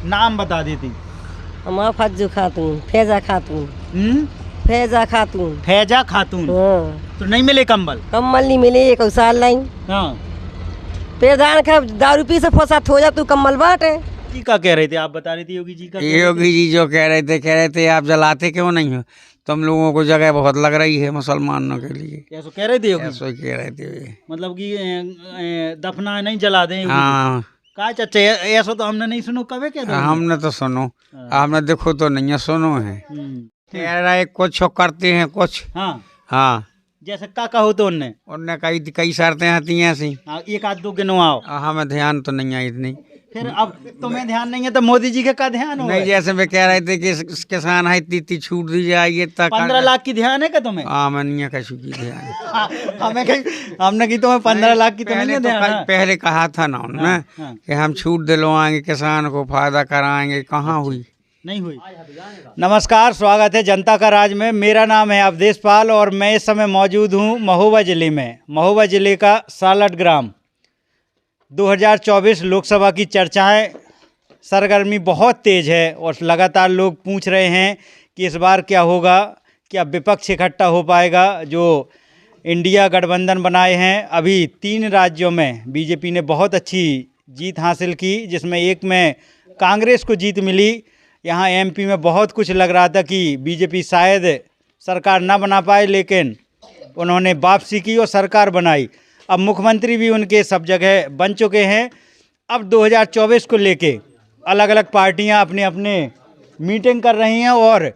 नाम बता देती। हमारा फज्जू खातून, फैजा खातून, फैजा खातून। फैजा खातून। हाँ। तो नहीं मिले कंबल? कम्बल नहीं मिले एक साल नहीं। हाँ। प्रधान का दारू पी से फोसा हो जा तू कम्बल बांटे। जी का कह रहे थे, आप बता रही थी योगी जी का? योगी जी जो कह रहे थे आप जलाते क्यों नहीं हो? तुम लोगों को जगह बहुत लग रही है मुसलमानों के लिए, ऐसा कह रहे थे योगी? ऐसा कह रहे थे। मतलब कि दफना नहीं जला दें योगी जी। हाँ, का चाचा ऐसा तो हमने नहीं सुनो, कभी कह दो। हमने तो सुनो, हमने देखो तो नहीं है, सुनो है। कह रहे कुछ करते हैं कुछ। हाँ हाँ, जैसे का कहो तो उनने कई शर्तें आती हैं ऐसी। एक आध दो गिनो आओ। हमें ध्यान तो नहीं आई इतनी। फिर अब तुम्हें ध्यान नहीं है तो मोदी जी के का ध्यान हो? नहीं, जैसे वे कह रहे थे कि किसान है इतनी छूट दी जाएगी 15 लाख की ध्यान है क्या तुम्हें? हाँ, नहीं है कशु की ध्यान। हमें कहीं हमने की तुम्हें 15 लाख की तो नहीं है ध्यान? पहले कहा था ना उन्होंने कि हम छूट दिलवाएंगे, किसान को फायदा कराएंगे, कहाँ हुई? नहीं हुई। नमस्कार, स्वागत है जनता का राज में। मेरा नाम है अवधेश पाल और मैं इस समय मौजूद हूँ महोबा ज़िले में। महोबा ज़िले का सालट ग्राम। 2024 लोकसभा की चर्चाएं, सरगर्मी बहुत तेज़ है और लगातार लोग पूछ रहे हैं कि इस बार क्या होगा, क्या विपक्ष इकट्ठा हो पाएगा। जो इंडिया गठबंधन बनाए हैं, अभी 3 राज्यों में बीजेपी ने बहुत अच्छी जीत हासिल की, जिसमें एक में कांग्रेस को जीत मिली। यहाँ एमपी में बहुत कुछ लग रहा था कि बीजेपी शायद सरकार ना बना पाए, लेकिन उन्होंने वापसी की और सरकार बनाई। अब मुख्यमंत्री भी उनके सब जगह बन चुके हैं। अब 2024 को लेके अलग अलग पार्टियां अपने अपने मीटिंग कर रही हैं और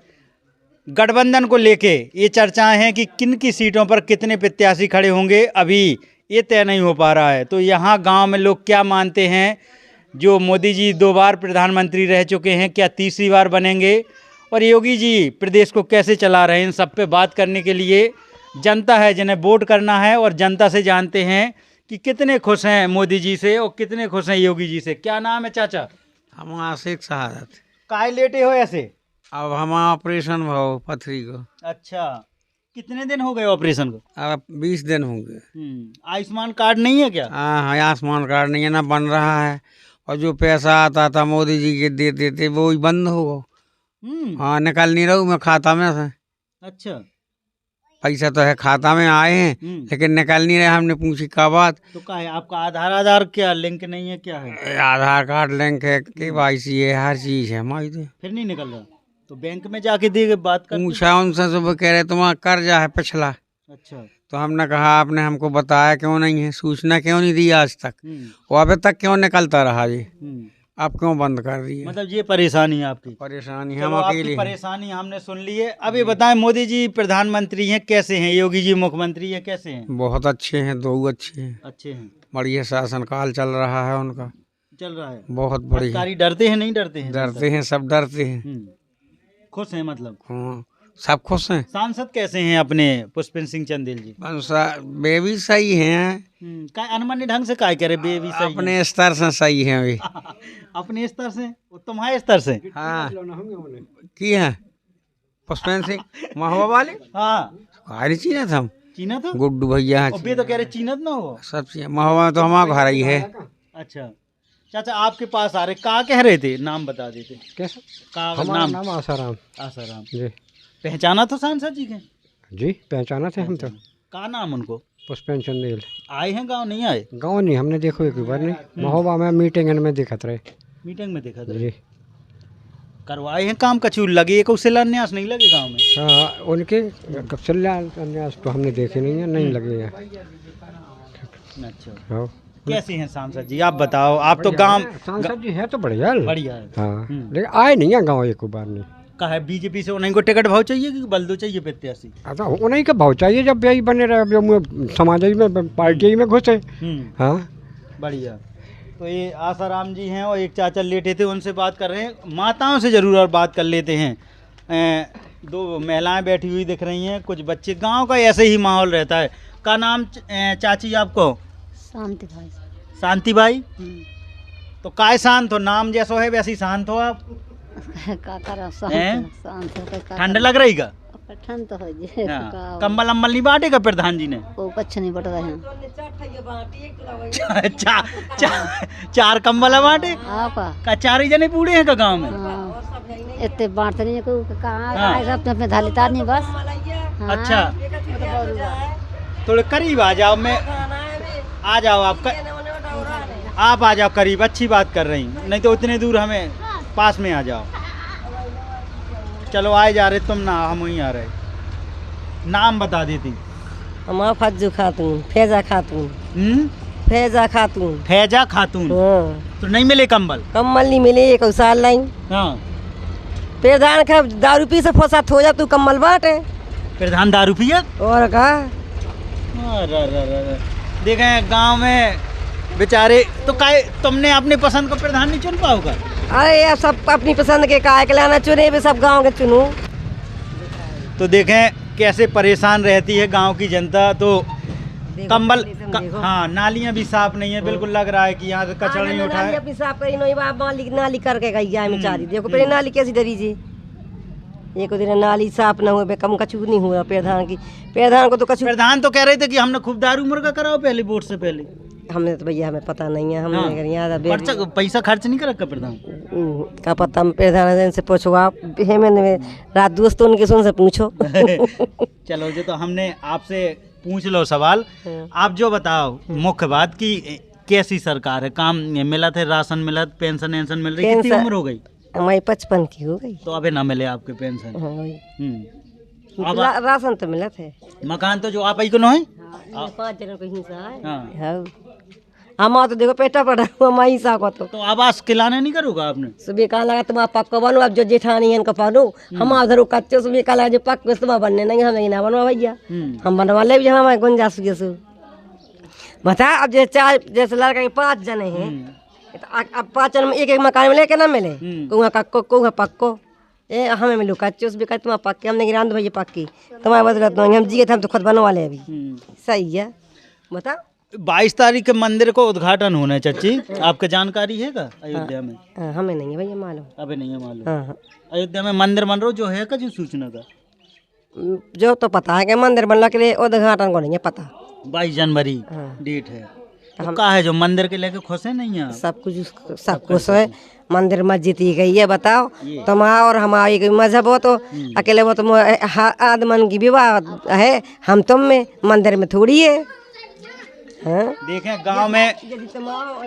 गठबंधन को लेके ये चर्चाएं हैं कि किन की सीटों पर कितने प्रत्याशी खड़े होंगे, अभी ये तय नहीं हो पा रहा है। तो यहाँ गांव में लोग क्या मानते हैं? जो मोदी जी 2 बार प्रधानमंत्री रह चुके हैं, क्या तीसरी बार बनेंगे? और योगी जी प्रदेश को कैसे चला रहे हैं? इन सब पे बात करने के लिए जनता है जिन्हें वोट करना है और जनता से जानते हैं कि कितने खुश हैं मोदी जी से और कितने खुश हैं योगी जी से। क्या नाम है चाचा? हम आशिक शहादत। काहे लेटे हो ऐसे? अब हम ऑपरेशन भाव पथरी को। अच्छा, कितने दिन हो गए ऑपरेशन को? अब 20 दिन होंगे। आयुष्मान कार्ड नहीं है क्या? हाँ, आयुष्मान कार्ड नहीं है ना, बन रहा है। और जो पैसा आता था मोदी जी के देते थे वो ही बंद हो गो। हाँ, निकल नहीं रहूँ मैं खाता में से। अच्छा, पैसा तो है खाता में आए हैं, लेकिन निकल नहीं रहे। हमने पूछी क्या बात, तो क्या है आपका आधार क्या लिंक नहीं है? क्या है? आधार कार्ड लिंक है, KYC है, हर चीज है हमारी। तो फिर नहीं निकल रहा? तो बैंक में जाके दे बात कर पूछा उनसे तो वो कह रहे तुम्हारा कर्जा है पिछला। अच्छा, तो हमने कहा आपने हमको बताया क्यों नहीं है, सूचना क्यों नहीं दी आज तक? वो अभी तक क्यों निकलता रहा जी? आप क्यों बंद कर दिए? मतलब ये परेशानी है आपकी? परेशानी चलो, हम आपकी अकेले हैं। परेशानी हमने सुन ली है। अब ये बताएं, मोदी जी प्रधानमंत्री हैं, कैसे हैं? योगी जी मुख्यमंत्री हैं, कैसे हैं? बहुत अच्छे हैं, 2 अच्छे हैं। अच्छे हैं। बढ़िया शासन काल चल रहा है उनका, चल रहा है बहुत बढ़िया। अधिकारी डरते हैं नहीं डरते हैं? डरते हैं, सब डरते हैं। खुश हैं मतलब? हाँ, सब खुश हैं। सांसद कैसे हैं अपने पुष्पेंद्र सिंह चंदेल जी? वे भी सही हैं, का अनमनी ढंग से काय करे? बे भी सही अपने स्तर से सही हैं वे। अपने स्तर से, तुम्हारे स्तर से? हाँ, की है पुष्पेंद्र सिंह महोबा वाले। हाँ, हमारी चीना था, चीना था गुड्डू भैया। बे तो कह रहे चीनत ना हो सब चीज महोबा में तो हमारा घर ही है। अच्छा चाचा, आपके पास आ रहे, का कह रहे थे? नाम बता देते। कैसा? का हमारा नाम आसाराम। आसाराम जी पहचाना तो सांसद जी के? जी पहचाना थे हम तो। का नाम उनको? पुष्पेंद्र चंदेल। आए हैं गांव? नहीं आए? गाँव नहीं, हमने देखो एक बार नहीं, महोबा में मीटिंग में दिखत रहे। मीटिंग में देखा था? जी करवाए हैं काम? कछु लगे को शिलान्यास नहीं लगे गांव में? हाँ, उनके शिलान्यास तो हमने देखे नहीं है, नहीं लगे हैं। अच्छा, हाँ, कैसे हैं सांसद जी? आप बताओ, आप तो गांव सांसद जी है तो बढ़िया बढ़िया है। हाँ, लेकिन आए नहीं है गाँव एक बार नहीं। का है बीजेपी से उन्हीं को टिकट भाव चाहिए कि बलदो चाहिए प्रत्याशी? अच्छा, उन्हीं का भाव चाहिए जब यही बने रहे। अब समाज में पार्टी में घुसे। हाँ, बढ़िया। तो ये आसाराम जी हैं और एक चाचा लेटे थे, उनसे बात कर रहे हैं। माताओं से ज़रूर और बात कर लेते हैं। 2 महिलाएं बैठी हुई दिख रही हैं, कुछ बच्चे। गांव का ऐसे ही माहौल रहता है। का नाम चाची आपको? शांति भाई। शांति भाई। तो काय शांत हो? नाम जैसो है वैसे ही शांत हो आप? का करा हैं? शांत हो ठंड लग रही का? ठंड तो हो जे हाँ, कंबल अम्बल नहीं बांटेगा प्रधान जी ने? वो कच्छ नहीं बट रहे हैं चार कंबल बांटे? आपा का चार ही जने बूढ़े हैं का गाँव में? इतने बांटते नहीं को कहाँ हाँ। आएगा अपने धाली तार नहीं बस। हाँ। अच्छा थोड़े करीब आ जाओ, मैं आ जाओ आप आ जाओ करीब, अच्छी बात कर रही, नहीं तो उतने दूर हमें पास में आ जाओ। चलो आए जा रहे तुम ना, हम वहीं आ रहे। नाम बता देती। हम फज्जू खातून, फैजा खातून, फैजा खातून। फैजा खातून। हाँ। तो नहीं मिले कंबल? कम्बल नहीं मिले एक साल लाइन। हाँ। प्रधान का दारू पी से फोसात हो जा तू कम्बल बांटे। प्रधान दारू पिया? और का देखें गांव में बेचारे तो काय, तुमने अपने पसंद का प्रधान नहीं चुन पाओगा? अरे यार सब अपनी पसंद के काय के लाना चुने भी सब गांव के चुनू। तो देखें कैसे परेशान रहती है गांव की जनता। तो कंबल हाँ, नालियां भी साफ नहीं है, बिल्कुल लग रहा है कि यहाँ से कचरा नहीं उठा है। अपनी साफ करी नहीं बाप नाली करके गई जाए बेचारी। देखो पहले नाली कैसी डरी जी, एक दिन नाली साफ न हुए कम कछू नहीं हुआ प्रधान की। प्रधान को तो कछू, प्रधान तो कह रहे थे कि हमने खूब दारू मुर्गा कराओ पहले वोट से पहले। हमने तो भैया हमें पता नहीं है, हमने याद पैसा खर्च नहीं कर रखा प्रधान का पता। हम प्रधान से पूछो आप, रात दोस्तों उनके सुन से पूछो। चलो जो तो हमने आपसे पूछ लो सवाल। आप जो बताओ मुख्य बात की कैसी सरकार है, काम मिला थे, राशन मिला, पेंशन वेंशन मिल रही, कितनी उम्र हो गई? हमारी 55 की हो गई। तो अबे ना मिले आपके पेंशन? राशन तो मिला थे। मकान तो जो आप ही को न है? 5 जनों को हिस्सा है। हाँ। हमारा तो देखो पेटा पड़ा हुआ हमारा हिस्सा को। तो आवास खिलाने नहीं करूँगा आपने? सुबह कहा लगा तुम आप पक्का बनो, अब जो जेठानी है इनका पालो। हम उधर कच्चे सुबह कहा लगा जो पक्के सुबह बनने नहीं, हमें ना बनवा भैया, हम बनवा ले हमारे गुंजाइश सु बता। अब जैसे चार जैसे लड़का के 5 जने हैं, अब 5 जन में एक मकान मिले के ना मिले, कुआ कक्को कुआ पक्को ए हमें मिलो कच्चे सुबह कह तुम पक्के, हमने गिरा भैया पक्की तुम्हारे बदलत नहीं, हम जी हम तो खुद बनवा ले अभी। सही है बता। 22 तारीख के मंदिर को उद्घाटन होना है चाची, आपके जानकारी है का अयोध्या में? हमें नहीं है भैया मालूम। अबे नहीं है मालूम? हाँ। अयोध्या में मंदिर बन रहा जो है का जो सूचना का जो तो पता है कि मंदिर बनने के लिए उद्घाटन को नहीं है पता। 22 जनवरी डेट है। तो कहा है जो मंदिर के लेके खुश है नहीं है? सब कुछ है, मंदिर मस्जिद ही गई है। बताओ तुम्हारा और हमारा एक मजहब हो तो अकेले वो तो आदमन की विवाह है, हम तुम में मंदिर में थोड़ी है। हाँ? देखें गांव में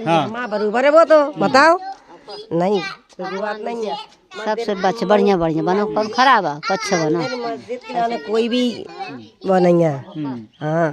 हाँ बरूबर है वो तो बताओ नहीं कोई बात नहीं है। सबसे बच्चे बढ़िया बढ़िया बनो, कौन खराब है कच्छ बनो। मस्जिद के लाने कोई भी वो नहीं है। हाँ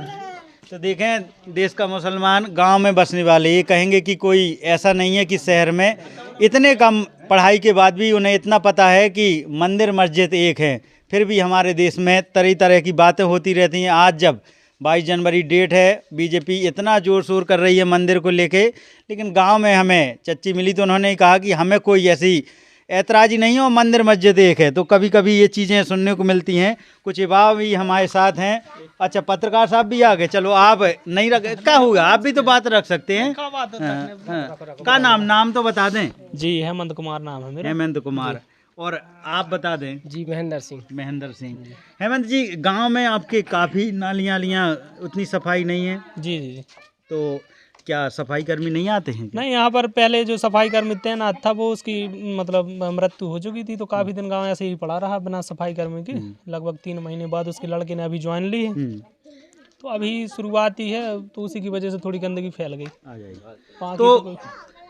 तो देखें देश का मुसलमान गांव में बसने वाले ये कहेंगे कि कोई ऐसा नहीं है कि शहर में इतने कम पढ़ाई के बाद भी उन्हें इतना पता है कि मंदिर मस्जिद एक है, फिर भी हमारे देश में तरह तरह की बातें होती रहती हैं। आज जब 22 जनवरी डेट है, बीजेपी इतना जोर शोर कर रही है मंदिर को लेके, लेकिन गांव में हमें चच्ची मिली तो उन्होंने कहा कि हमें कोई ऐसी ऐतराज़ी नहीं है और मंदिर मस्जिद एक है। तो कभी कभी ये चीज़ें सुनने को मिलती हैं। कुछ युवा भी हमारे साथ हैं। अच्छा पत्रकार साहब भी आ गए, चलो आप नहीं रख क्या हुआ, आप भी तो बात रख सकते हैं। का नाम तो बता दें। जी हेमंत कुमार नाम है मेरा। हेमंत कुमार। और आप बता दें। जी महेंद्र सिंह। महेंद्र सिंह। हेमंत जी गांव में आपके काफ़ी नालियाँ उतनी सफाई नहीं है? जी जी। तो क्या सफाई कर्मी नहीं आते हैं? नहीं, यहाँ पर पहले जो सफाई कर्मी तैनात था वो उसकी मतलब मृत्यु हो चुकी थी, तो काफ़ी दिन गांव ऐसे ही पड़ा रहा बिना सफाई कर्मी की। लगभग 3 महीने बाद उसके लड़के ने अभी ज्वाइन ली है, तो अभी शुरुआत ही है, तो उसी की वजह से थोड़ी गंदगी फैल गई। आ जाएगी तो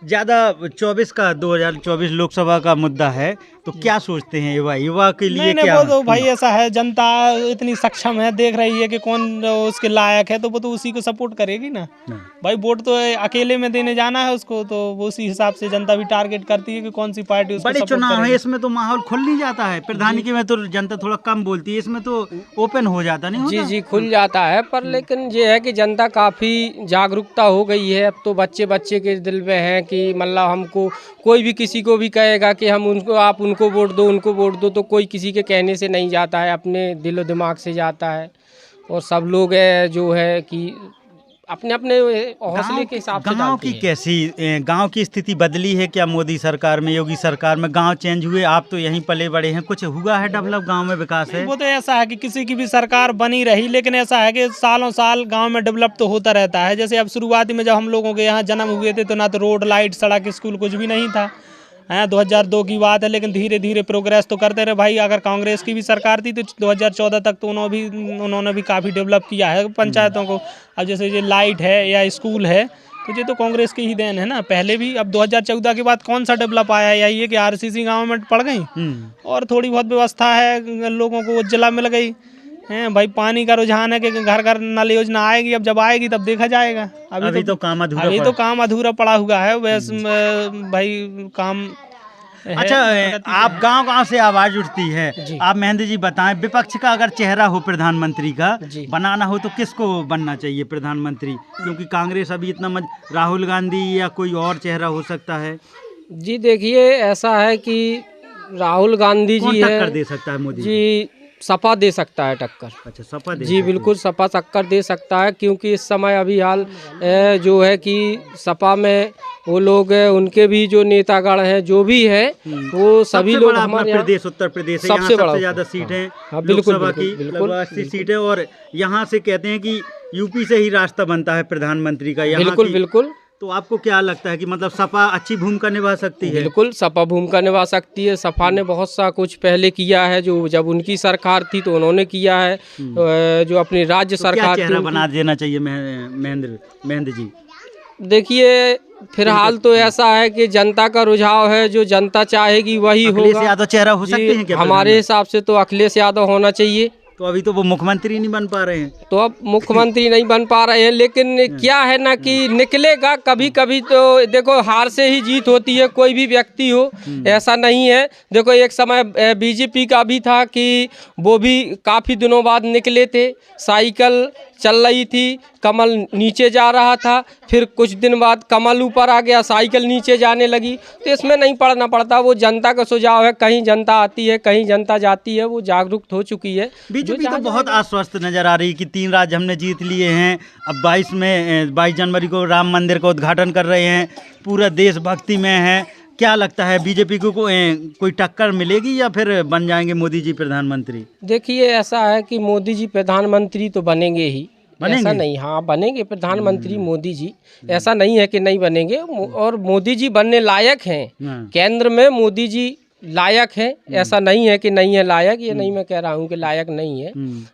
ज़्यादा 24 का 2024 लोकसभा का मुद्दा है, तो क्या सोचते हैं युवा के लिए? नहीं, क्या वो तो भाई ऐसा है, जनता इतनी सक्षम है, देख रही है कि कौन उसके लायक है, तो वो तो उसी को सपोर्ट करेगी ना भाई। वोट तो अकेले में देने जाना है उसको, तो वो उसी हिसाब से जनता भी टारगेट करती है कि कौन सी पार्टी उसको बड़े सपोर्ट चुनाव करेगी। है, इसमें तो माहौल खुल नहीं जाता है। प्रधानी में तो जनता थोड़ा कम बोलती है, इसमें तो ओपन हो जाता नहीं होता? जी खुल जाता है, पर लेकिन ये है कि जनता काफ़ी जागरूकता हो गई है अब तो। बच्चे के दिल में है कि मतलब हमको कोई भी किसी को भी कहेगा कि हम उनको आप उनको वोट दो, तो कोई किसी के कहने से नहीं जाता है, अपने दिलो दिमाग से जाता है। और सब लोग जो है कि अपने अपने हौसले के हिसाब से गांव डालते की हैं। कैसी गांव की स्थिति बदली है क्या मोदी सरकार में, योगी सरकार में? गांव चेंज हुए, आप तो यहीं पले बड़े हैं, कुछ हुआ है डेवलप गांव में, विकास है? वो तो ऐसा है कि किसी की भी सरकार बनी रही, लेकिन ऐसा है कि सालों साल गांव में डेवलप तो होता रहता है। जैसे अब शुरुआती में जब हम लोगों के यहाँ जन्म हुए थे तो ना तो रोड, लाइट, सड़क, स्कूल कुछ भी नहीं था। 2002 की बात है, लेकिन धीरे धीरे प्रोग्रेस तो करते रहे भाई। अगर कांग्रेस की भी सरकार थी तो 2014 तक तो उन्होंने भी काफ़ी डेवलप किया है पंचायतों को। अब जैसे ये लाइट है या स्कूल है तो ये तो कांग्रेस की ही देन है ना। पहले भी अब 2014 के बाद कौन सा डेवलप आया है? यही है कि आरसीसी गाँव में पड़ गई और थोड़ी बहुत व्यवस्था है, लोगों को उज्ज्वला मिल गई हैं भाई। पानी का रुझान है कि घर घर नल योजना आएगी, अब जब आएगी तब देखा जाएगा। अभी तो काम अधूरा अभी तो काम अधूरा पड़ा हुआ है वैसे भाई काम है। अच्छा, आप गांव से आवाज उठती है। आप महेंद्र जी बताएं, विपक्ष का अगर चेहरा हो प्रधानमंत्री का बनाना हो तो किसको बनना चाहिए प्रधानमंत्री? क्योंकि कांग्रेस अभी इतना राहुल गांधी या कोई और चेहरा हो सकता है? जी देखिए, ऐसा है कि राहुल गांधी कौन जी टक्कर है दे सकता है मोदी जी, सपा दे सकता है टक्कर। अच्छा, सपा दे जी सकती बिल्कुल सपा टक्कर दे सकता है, क्योंकि इस समय अभी हाल जो है कि सपा में वो लोग उनके भी जो नेतागण हैं जो भी है वो सभी सबसे लोग बड़ा अपना हमारे यहाँ प्रदेश उत्तर प्रदेश है, सबसे यहाँ बड़ा सबसे ज्यादा सीटें हाँ, बिल्कुल, लोकसभा की बिल्कुल, लगभग 80 सीटें, और यहाँ से कहते हैं कि यूपी से ही रास्ता बनता है प्रधानमंत्री का यहाँ बिल्कुल की। बिल्कुल तो आपको क्या लगता है कि मतलब सपा अच्छी भूमिका निभा सकती है? बिल्कुल सपा भूमिका निभा सकती है। सपा ने बहुत सा कुछ पहले किया है, जो जब उनकी सरकार थी तो उन्होंने किया है। जो अपनी राज्य तो क्या सरकार चेहरा थी बना देना चाहिए महेंद्र जी? देखिए फिलहाल तो ऐसा है कि जनता का रुझाव है, जो जनता चाहेगी वही अखिलेश होगा। यादव चेहरा हो सकते हैं क्या हमारे हिसाब से तो अखिलेश यादव होना चाहिए। तो अभी तो वो मुख्यमंत्री नहीं बन पा रहे हैं। तो अब मुख्यमंत्री नहीं बन पा रहे हैं, लेकिन क्या है ना कि निकलेगा कभी कभी। तो देखो, हार से ही जीत होती है, कोई भी व्यक्ति हो, ऐसा नहीं है। देखो एक समय बीजेपी का भी था कि वो भी काफ़ी दिनों बाद निकले थे, साइकिल चल रही थी, कमल नीचे जा रहा था, फिर कुछ दिन बाद कमल ऊपर आ गया, साइकिल नीचे जाने लगी। तो इसमें नहीं पड़ना पड़ता, वो जनता का सुझाव है। कहीं जनता आती है, कहीं जनता जाती है, वो जागरूक हो चुकी है। बीजेपी तो बहुत आश्वस्त नजर आ रही है कि 3 राज्य हमने जीत लिए हैं। अब 22 जनवरी को राम मंदिर का उद्घाटन कर रहे हैं, पूरा देशभक्ति में है। क्या लगता है बीजेपी को कोई टक्कर मिलेगी या फिर बन जाएंगे मोदी जी प्रधानमंत्री? देखिए ऐसा है कि मोदी जी प्रधानमंत्री तो बनेंगे ही, ऐसा नहीं, हाँ बनेंगे प्रधानमंत्री मोदी जी, ऐसा नहीं है कि नहीं बनेंगे। और मोदी जी बनने लायक हैं, केंद्र में मोदी जी लायक हैं, ऐसा नहीं है कि नहीं है लायक। ये नहीं मैं कह रहा हूँ कि लायक नहीं है,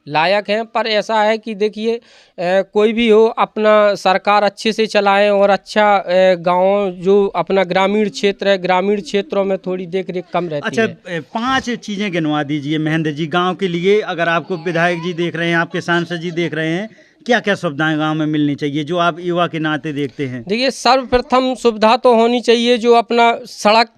लायक हैं। पर ऐसा है कि देखिए कोई भी हो, अपना सरकार अच्छे से चलाएं और अच्छा गाँव जो अपना ग्रामीण क्षेत्र है, ग्रामीण क्षेत्रों में थोड़ी देख रेख कम रहती है। अच्छा, 5 चीज़ें गिनवा दीजिए महेंद्र जी गाँव के लिए। अगर आपको विधायक जी देख रहे हैं, आपके सांसद जी देख रहे हैं, क्या क्या सुविधाएं गांव में मिलनी चाहिए जो आप युवा के नाते देखते हैं? देखिए सर्वप्रथम सुविधा तो होनी चाहिए, जो अपना सड़क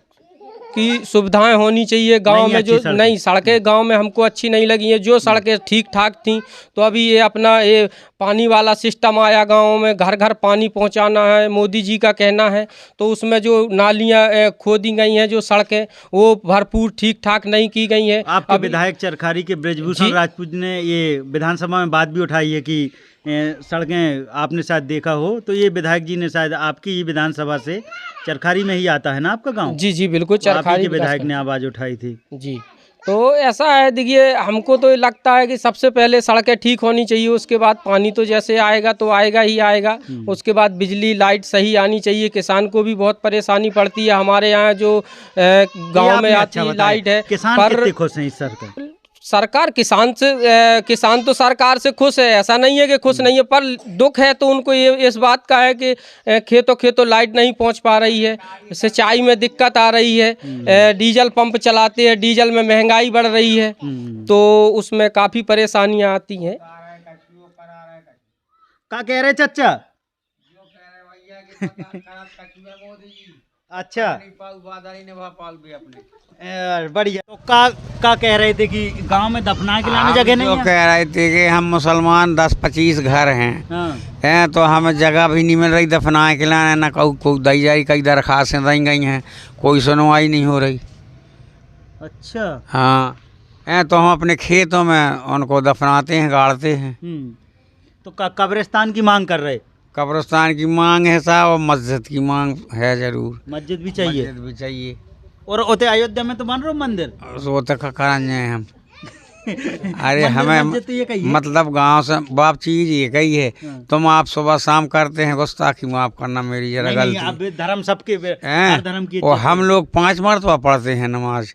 की सुविधाएं होनी चाहिए गांव में। जो नई सड़कें गांव में हमको अच्छी नहीं लगी हैं, जो सड़कें ठीक ठाक थी। तो अभी ये अपना ये पानी वाला सिस्टम आया गांव में, घर घर पानी पहुंचाना है, मोदी जी का कहना है। तो उसमें जो नालियां खोदी गई हैं, जो सड़कें वो भरपूर ठीक ठाक नहीं की गई हैं। आपके विधायक चरखारी के ब्रजभूषण राजपूत ने ये विधानसभा में बात भी उठाई है कि सड़कें, आपने शायद देखा हो, तो ये विधायक जी ने शायद आपकी ही विधानसभा से, चरखारी में ही आता है ना आपका गांव? जी जी बिल्कुल, चरखारी के विधायक ने आवाज़ उठाई थी जी। तो ऐसा है, देखिए हमको तो लगता है कि सबसे पहले सड़कें ठीक होनी चाहिए, उसके बाद पानी तो जैसे आएगा तो आएगा ही आएगा, उसके बाद बिजली लाइट सही आनी चाहिए। किसान को भी बहुत परेशानी पड़ती है, हमारे यहाँ जो गांव में आती है लाइट है। किसान कितने खुश हैं इस सरकार किसान तो सरकार से खुश है, ऐसा नहीं है कि खुश नहीं है। पर दुख है तो उनको ये इस बात का है कि खेतों लाइट नहीं पहुंच पा रही है, सिंचाई में दिक्कत आ रही है, डीजल पंप चलाते हैं, डीजल में महंगाई बढ़ रही है, तो उसमें काफ़ी परेशानियां आती हैं। क्या कह रहे चाचा? अच्छा, बढ़िया। तो का कह रहे थे कि गांव में दफना के लाने जगह नहीं है? कह रहे थे कि हम मुसलमान 10-25 घर हैं, तो हमें जगह भी नहीं मिल रही दफनाए के लाने, ना कोई दी जाए, कई दरखास्तें दी गई हैं, कोई सुनवाई नहीं हो रही। अच्छा, हाँ, तो हम अपने खेतों में उनको दफनाते हैं, गाड़ते हैं। तो कब्रिस्तान की मांग कर रहे? कब्रिस्तान की मांग है साहब, और मस्जिद की मांग है जरूर। मस्जिद भी चाहिए। मस्जिद भी चाहिए। और उते अयोध्या में तो बन रहा मंदिर। वो तक कराने हैं हम। अरे हमें मस्जिद तो ये कही है। मतलब गांव से बाप चीज ये कही है, हाँ। तुम आप सुबह शाम करते हैं गुस्ताखी, माफ करना मेरी जरा नहीं, नहीं, गलती अब धर्म सबके हैं। हर धर्म की और इज्जत हम है। लोग 5 मरतबा पढ़ते हैं नमाज।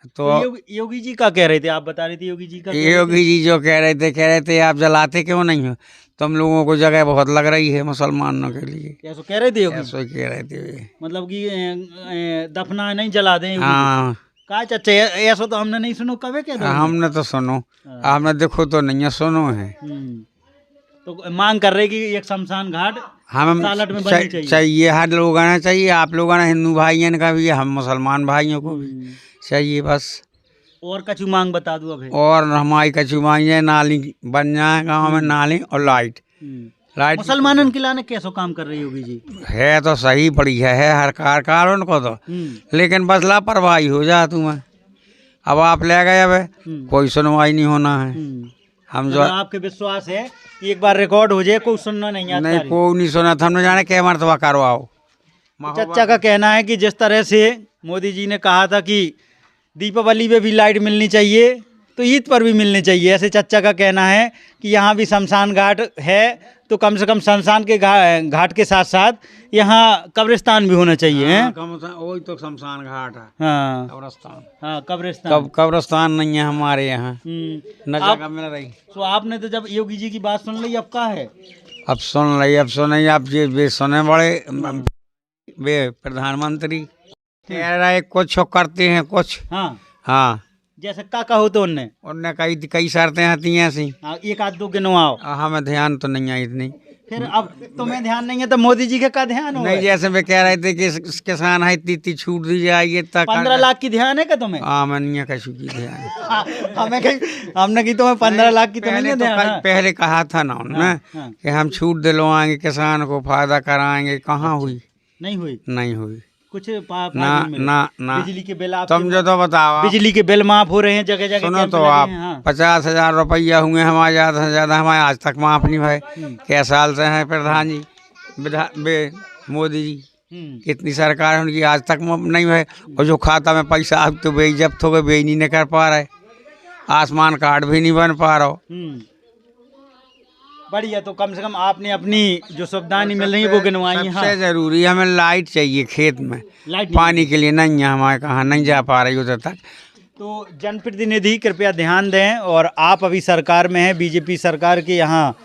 तो तो योगी जी का कह रहे थे, आप बता रहे थे योगी जी का कह रहे थे। योगी जी जो कह रहे थे आप जलाते क्यों नहीं हो, तुम लोगों को जगह बहुत लग रही है मुसलमानों के लिए, ऐसा कह रहे थे योगी। ऐसा ही कह रहे थे वे। मतलब कि दफना नहीं जला दें योगी जी। हाँ का चाचा ऐसा तो हमने नहीं सुनो, कभी कह दो। हमने तो सुनो, हमने देखो तो नहीं है, सुनो है। तो मांग कर रहे कि एक शमशान घाट हम सालट में बननी चाहिए। चाहिए, हर लोगों ने चाहिए, आप लोगों ने हिंदू भाइयों का भी, हम मुसलमान भाइयों को भी चाहिए बस। और कछु मांग बता दूं अभी। और हमारी कछु मांगे नाली बन जाए गाँव में, नाली और लाइट। लाइट मुसलमानन के लाने कैसो काम कर रहे योगी जी। है तो सही पड़ी है हर कार उनको तो, लेकिन बस लापरवाही हो जा तुम्हें। अब आप ले गए, अब कोई सुनवाई नहीं होना है। हम जो आपके विश्वास है कि एक बार रिकॉर्ड हो जाए, कोई सुनना नहीं आता। नहीं, कोई नहीं सुना था, हमने जाने क्या मरतबा करवाओ। चच्चा का कहना है कि जिस तरह से मोदी जी ने कहा था कि दीपावली पे भी लाइट मिलनी चाहिए, तो ईद पर भी मिलनी चाहिए। ऐसे चच्चा का कहना है कि यहाँ भी शमशान घाट है, तो कम से कम शमशान के घाट के साथ साथ यहाँ कब्रिस्तान भी होना चाहिए। हैं? वही तो शमशान घाट है। हाँ कब्रिस्तान। हाँ, कब्रिस्तान। कब्रिस्तान नहीं है हमारे यहाँ, न आप- जगह मिल रही। तो आपने तो जब योगी जी की बात सुन ली, अब क्या है। अब सुन रही, अब सुने, अब ये सुने बड़े वे प्रधानमंत्री कह रहे कुछ करते हैं कुछ। हाँ, हाँ, जैसे का कहो तो उनने। उनने कई शर्तें आती हैं ऐसी। हाँ, एक आध दो गिनवाओ। हमें ध्यान तो नहीं आई इतनी। फिर अब तुम्हें ध्यान नहीं है तो मोदी जी के का ध्यान हो। नहीं, जैसे वे कह रहे थे कि किसान है इतनी छूट दी जाएगी तक 15 लाख की ध्यान है क्या तुम्हें। हाँ, मैंने कशु की ध्यान। हमें कहीं हमने की तुम्हें 15 लाख की तो नहीं है ध्यान। हाँ। पहले कहा था ना उन्होंने हाँ। कि हम छूट दिलवाएंगे, किसान को फायदा कराएंगे, कहाँ हुई? नहीं हुई। नहीं हुई। कुछ ना ना ना। बिजली के बिल आप तुम जो तो बताओ, बिजली के बिल माफ हो रहे हैं जगह जगह। सुनो कैंप तो लगे आप हैं, हाँ। 50,000 रुपया हुए हमारे, ज़्यादा से ज़्यादा हमारे आज तक माफ नहीं हुए। क्या साल से हैं प्रधान जी, मोदी जी, कितनी सरकार है उनकी, आज तक नहीं हुए। और जो खाता में पैसा अब तो बे जब्त हो गए, बे नहीं कर पा रहे, आसमान कार्ड भी नहीं बन पा रहा। बढ़िया, तो कम से कम आपने अपनी जो सुविधाएं नहीं मिल रही है वो गिनवाई हैं। सबसे जरूरी हमें लाइट चाहिए खेत में, लाइट पानी के लिए नहीं है हमारे, कहाँ नहीं जा पा रही उधर तक। तो जनप्रतिनिधि कृपया ध्यान दें, और आप अभी सरकार में हैं, बीजेपी सरकार के यहाँ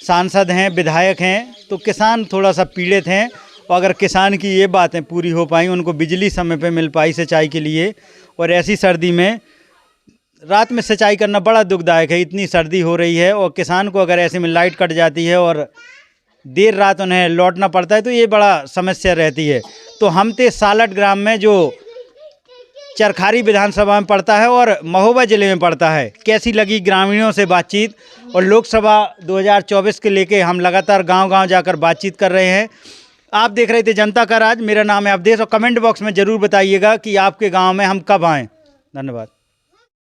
सांसद हैं, विधायक हैं, तो किसान थोड़ा सा पीड़ित हैं। और अगर किसान की ये बातें पूरी हो पाई, उनको बिजली समय पे मिल पाई सिंचाई के लिए, और ऐसी सर्दी में रात में सिंचाई करना बड़ा दुखदायक है। इतनी सर्दी हो रही है और किसान को अगर ऐसे में लाइट कट जाती है और देर रात उन्हें लौटना पड़ता है, तो ये बड़ा समस्या रहती है। तो हमते सालट ग्राम में जो चरखारी विधानसभा में पड़ता है और महोबा ज़िले में पड़ता है, कैसी लगी ग्रामीणों से बातचीत। और लोकसभा 2024 के लेके हम लगातार गांव-गांव जाकर बातचीत कर रहे हैं। आप देख रहे थे जनता का राज, मेरा नाम है अवधेश, और कमेंट बॉक्स में ज़रूर बताइएगा कि आपके गांव में हम कब आएँ। धन्यवाद।